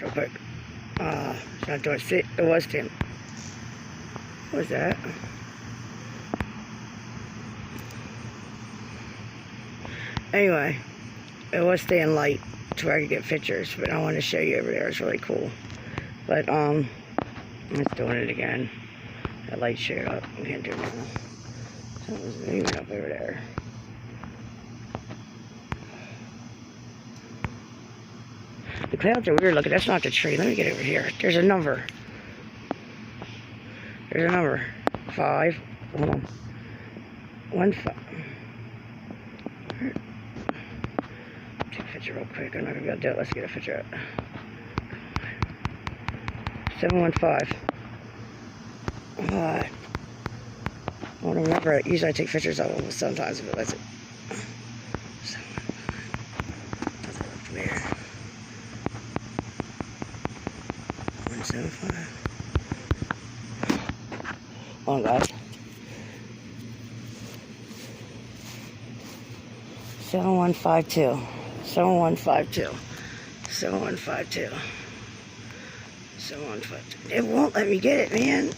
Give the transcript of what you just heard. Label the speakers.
Speaker 1: real quick. It's not doing it. It was 10. What was that? Anyway, it was staying light to where I could get pictures, but I wanted to show you over there. It's really cool. But it's doing it again. That light showed up. We can't do it now. Something's moving up over there. The clouds are weird looking. That's not the tree. Let me get over here. There's a number. There's a number. 5. Hold on. 1 5. Take a picture real quick. I'm not gonna be able to do it. Let's get a picture of it. 715. I want to remember it. Usually I take pictures of them sometimes, but let's see. 175. Hold on, guys. 7152. 7152. 7152. 7152. It won't let me get it, man.